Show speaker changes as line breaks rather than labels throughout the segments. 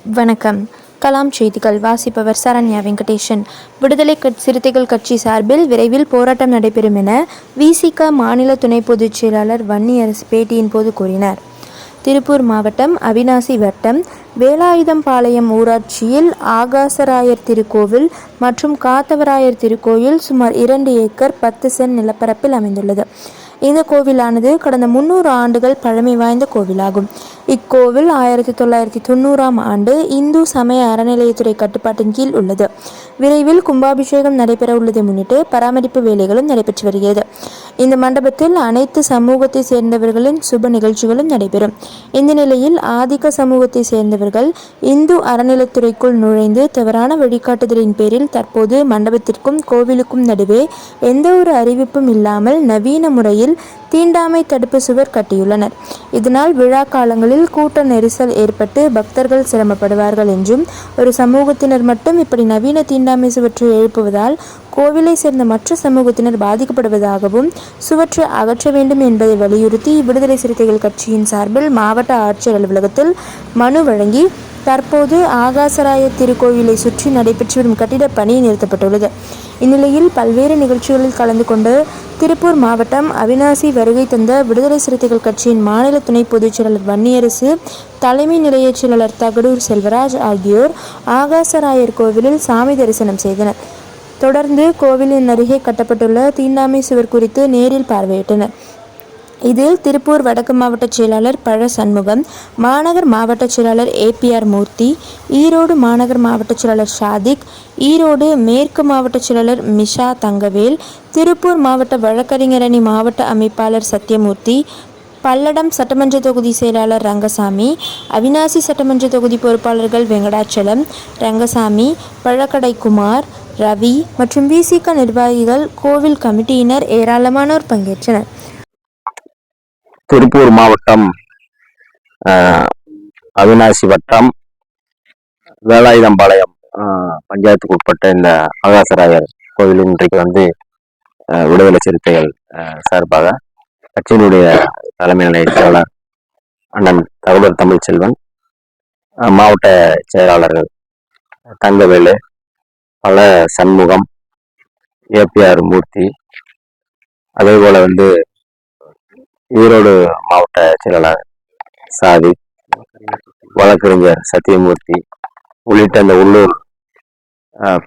வணக்கம். கலாம் செய்திகள் வாசிப்பவர் சரண்யா வெங்கடேசன். விடுதலை சிறுத்தைகள் கட்சி சார்பில் விரைவில் போராட்டம் நடைபெறும் என விசிக மாநில துணை பொதுச் செயலாளர் வன்னியரசு பேட்டியின் போது கூறினார். திருப்பூர் மாவட்டம் அவிநாசி வட்டம் வேலாயுதம்பாளையம் ஊராட்சியில் ஆகாசராயர் திருக்கோவில் மற்றும் காத்தவராயர் திருக்கோயில் சுமார் 2 ஏக்கர் 10 சென்ட் நிலப்பரப்பில் அமைந்துள்ளது. இந்த கோவிலானது கடந்த 300 ஆண்டுகள் பழமை வாய்ந்த கோவிலாகும். இக்கோவில் 1990ஆம் ஆண்டு இந்து சமய அறநிலையத்துறை கட்டுப்பாட்டின் கீழ் உள்ளது. விரைவில் கும்பாபிஷேகம் நடைபெற உள்ளதை முன்னிட்டு பராமரிப்பு வேலைகளும் நடைபெற்று வருகிறது. இந்த மண்டபத்தில் அனைத்து சமூகத்தை சேர்ந்தவர்களின் சுப நிகழ்ச்சிகளும் நடைபெறும். இந்த நிலையில் ஆதிக்க சமூகத்தை சேர்ந்தவர்கள் இந்து அறநிலையத்துறைக்குள் நுழைந்து தவறான வழிகாட்டுதலின் பேரில் தற்போது மண்டபத்திற்கும் கோவிலுக்கும் நடுவே எந்த ஒரு அறிவிப்பும் இல்லாமல் நவீன முறையில் தீண்டாமை தடுப்பு சுவர் கட்டியுள்ளனர். இதனால் விழா காலங்களில் கூட்ட நெரிசல் ஏற்பட்டு பக்தர்கள் சிரமப்படுவார்கள் என்றும், ஒரு சமூகத்தினர் மட்டும் இப்படி நவீன தீண்டாமை சுவற்றை எழுப்புவதால் கோவிலை சேர்ந்த மற்ற சமூகத்தினர் பாதிக்கப்படுவதாகவும் சுவற்றை அகற்ற வேண்டும் என்பதை வலியுறுத்தி விடுதலை சிறுத்தைகள் கட்சியின் சார்பில் மாவட்ட ஆட்சியர் அலுவலகத்தில் மனு வழங்கி தற்போது ஆகாசராயர் திருக்கோவிலை சுற்றி நடைபெற்று வரும் கட்டிட பணி நிறுத்தப்பட்டுள்ளது. இந்நிலையில் பல்வேறு நிகழ்ச்சிகளில் கலந்து கொண்டு திருப்பூர் மாவட்டம் அவிநாசி வருகை தந்த விடுதலை சிறுத்தைகள் கட்சியின் மாநில துணை பொதுச் செயலாளர் வன்னியரசு, தலைமை நிலைய செயலாளர் தகடூர் செல்வராஜ் ஆகியோர் ஆகாசராயர் கோவிலில் சாமி தரிசனம் செய்தனர். தொடர்ந்து கோவிலின் அருகே கட்டப்பட்டுள்ள தீண்டாமை சுவர் குறித்து நேரில் பார்வையிட்டனர். இதில் திருப்பூர் வடக்கு மாவட்ட செயலாளர் பழ சண்முகம், மாநகர் மாவட்ட செயலாளர் APR மூர்த்தி, ஈரோடு மாநகர் மாவட்ட செயலாளர் ஷாதிக், ஈரோடு மேற்கு மாவட்ட செயலாளர் மிஷா தங்கவேல், திருப்பூர் மாவட்ட வழக்கறிஞர் அணி மாவட்ட அமைப்பாளர் சத்தியமூர்த்தி, பல்லடம் சட்டமன்ற தொகுதி செயலாளர் ரங்கசாமி, அவிநாசி சட்டமன்ற தொகுதி பொறுப்பாளர்கள் வெங்கடாச்சலம், ரங்கசாமி, பழக்கடை குமார், ரவி மற்றும் விசிக நிர்வாகிகள், கோவில் கமிட்டியினர் ஏராளமானோர் பங்கேற்றனர்.
திருப்பூர் மாவட்டம் அவிநாசி வட்டம் வேலாயுதம்பாளையம் பஞ்சாயத்துக்கு உட்பட்ட இந்த ஆகாசராயர் கோவில் இன்றைக்கு விடுதலை சிறுத்தைகள் சார்பாக கட்சியினுடைய தலைமை நிலைய செயலாளர் அண்ணன் தகவல் தமிழ்ச்செல்வன், மாவட்ட செயலாளர்கள் தங்கவேலு, பல சண்முகம், APR மூர்த்தி, அதே போல ஈரோடு மாவட்ட செயலாளர் சாதி, வழக்கறிஞர் சத்தியமூர்த்தி உள்ளிட்ட அந்த உள்ளூர்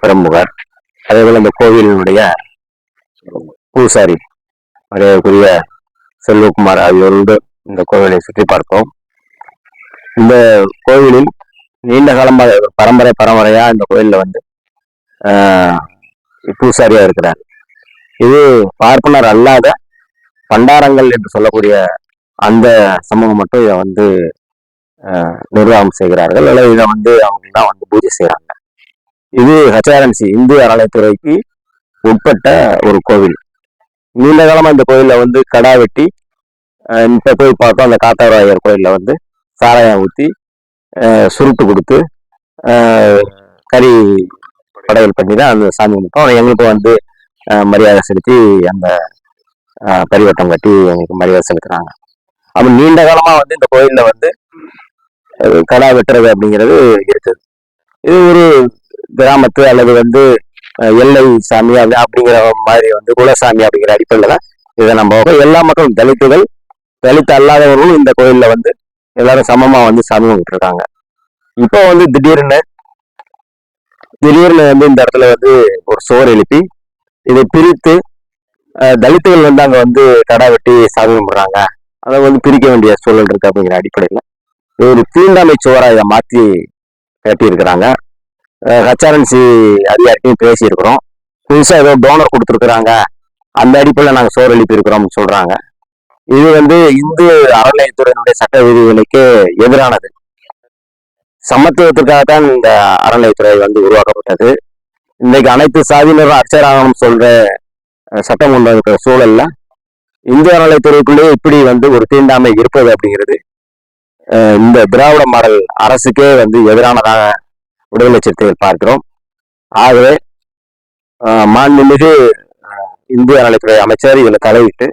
பிரமுகர், அதேபோல இந்த கோவிலினுடைய பூசாரி மரியாதைக்குரிய செல்வகுமார் ஆகியோரோடு இந்த கோவிலை சுற்றி பார்த்தோம். இந்த கோவிலில் நீண்ட காலமாக பரம்பரையா இந்த கோயிலில் பூசாரியா இருக்கிறார். இது பார்ப்பனர் அல்லாத பண்டாரங்கள் என்று சொல்லக்கூடிய அந்த சமூகம் மட்டும் இதை நிர்வாகம் செய்கிறார்கள், அல்லது இதை அவங்க தான் பூஜை செய்யறாங்க. இது HRNC இந்து அறநிலையத்துறைக்கு உட்பட்ட ஒரு கோவில். நீண்ட காலமா இந்த கோயில்ல கடா வெட்டி, இப்ப போய் பார்த்தோம் அந்த காத்தவராயர் கோயில்ல சாராயம் ஊற்றி சுருட்டு கொடுத்து கறி படையல் பண்ணி தான் அந்த சாமி கும்பிட்டோம். எங்களுக்கு மரியாதை செலுத்தி அந்த பரிவட்டம் கட்டி எங்களுக்கு மரியாதை செலுத்துறாங்க. அப்ப நீண்ட காலமா இந்த கோயில்ல கடா வெட்டுறது அப்படிங்கிறது இருக்குது. இது ஒரு கிராமத்து அல்லது எல்லை சாமி அப்படிங்கிற மாதிரி குலசாமி அப்படிங்கிற அடிப்படையில தான் இதை நம்ம எல்லா மக்களும் தலித் அல்லாதவர்களும் இந்த கோயில்ல எல்லாரும் சமமா சாமி கும்பிட்டு இருக்காங்க. இப்போ திடீர்னு இந்த இடத்துல ஒரு சோறு எழுப்பி இதை பிரித்து தலித்துகள் அங்க கடா வெட்டி சாமி கும்பிடுறாங்க, அதை பிரிக்க வேண்டிய சூழல் இருக்கு அப்படிங்கிற அடிப்படையில ஒரு தீண்டாமை சுவரா இதை மாத்தி கட்டி இருக்கிறாங்க. HRNC அதிகாரிட்டையும் பேசியிருக்கிறோம். புதுசா ஏதோ டோனர் கொடுத்துருக்குறாங்க, அந்த அடிப்படையில நாங்க சோறு எழுப்பி இருக்கிறோம்னு சொல்றாங்க. இது இந்து அறநிலையத்துறையினுடைய சட்ட விதிகளுக்கு எதிரானது. சமத்துவத்திற்காகத்தான் இந்த அறநிலையத்துறை உருவாக்கப்பட்டது. இன்னைக்கு அனைத்து சாதியினரும் அர்ச்சராகணும் சொல்ற சட்டம் கொண்டு இருக்கிற சூழல்ல இந்து அறநிலையத்துறைக்குள்ளேயே இப்படி ஒரு தீண்டாமை இருப்பது அப்படிங்கிறது இந்த திராவிட மாடல் அரசுக்கே எதிரானதாக விடுதலை சிறுத்தைகள் பார்க்கிறோம். ஆகவே மாண்புமிகு இந்து அறநிலையத்துறை அமைச்சர் இதில் தலையிட்டு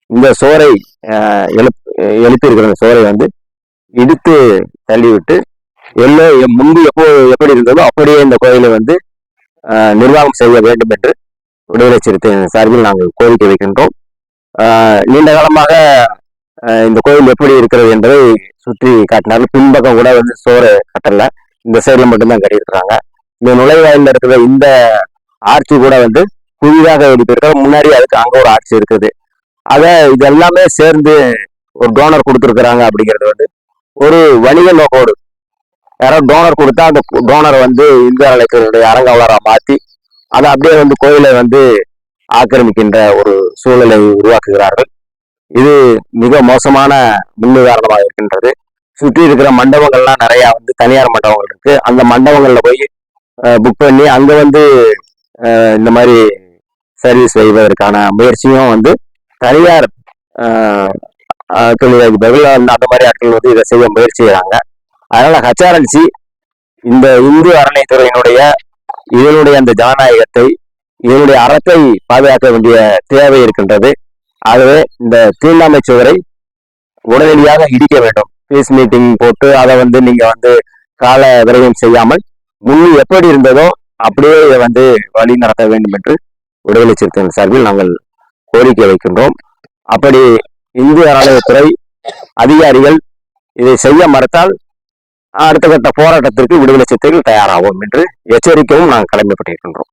இந்த சோரை எழுப்பியிருக்கிற சோரை இடித்து தள்ளிவிட்டு முன்பு எப்படி இருந்ததோ அப்படியே இந்த கோயிலை வந்து நிர்வாகம் செய்ய வேண்டும் என்று விடுதலை சிறுத்தைகள் சார்பில் நாங்கள் கோரிக்கை வைக்கின்றோம். நீண்ட காலமாக இந்த கோயில் எப்படி இருக்கிறது என்பதை சுற்றி காட்டினார்கள். பின்பக்கம் கூட வந்து சோறு கட்டல, இந்த சைடுல மட்டும்தான் கட்டியிருக்கிறாங்க. இந்த நுழைவாயில இருக்கிற இந்த ஆர்ச்சி கூட வந்து புதிதாக எடுத்திருக்கிற, முன்னாடி அதுக்கு அங்க ஒரு ஆர்ச்சி இருக்குது. ஆக இது எல்லாமே சேர்ந்து ஒரு டோனர் கொடுத்துருக்குறாங்க. அப்படிங்கிறது வந்து ஒரு வணிக நோக்கோடு யாராவது டோனர் கொடுத்தா அந்த டோனரை வந்து இந்து அறநிலையத்துறையுடைய அறங்காவலரா மாற்றி அதை அப்படியே வந்து கோயிலை வந்து ஆக்கிரமிக்கின்ற ஒரு சூழலை உருவாக்குகிறார்கள். இது மிக மோசமான முன்னுதாரணமாக இருக்கின்றது. சுற்றி இருக்கிற மண்டபங்கள்லாம் நிறைய வந்து தனியார் மண்டபங்கள் இருக்கு. அந்த மண்டபங்கள்ல போய் புக் பண்ணி அங்க வந்து இந்த மாதிரி சர்வீஸ் செய்வதற்கான முயற்சியும் வந்து தனியார் தொழிலதிபர்கள் அந்த மாதிரி ஆட்கள் வந்து இதை செய்ய முயற்சி செய்யறாங்க. அதனால ஹச்ஆர்என்சி இந்த இந்து அறநிலையத்துறையினுடைய இதனுடைய அந்த ஜனநாயகத்தை, இதனுடைய அறத்தை பாதுகாக்க வேண்டிய தேவை இருக்கின்றது. ஆகவே இந்த தீண்டாமை சுவரை உடனடியாக இடிக்க வேண்டும். பீஸ் மீட்டிங் போட்டு அதை வந்து நீங்க வந்து கால விரயம் செய்யாமல் முன்பு எப்படி இருந்ததோ அப்படியே இதை வந்து வழி நடத்த வேண்டும் என்று விடுதலை சிறுத்தைகள் சார்பில் நாங்கள் கோரிக்கை வைக்கின்றோம். அப்படி இந்து அறநிலையத்துறை அதிகாரிகள் இதை செய்ய மறுத்தால் அடுத்த கட்ட போராட்டத்திற்கு விடுதலை சிறுத்தைகள் தயாராகும் என்று எச்சரிக்கவும் நாங்கள் கடமைப்பட்டிருக்கின்றோம்.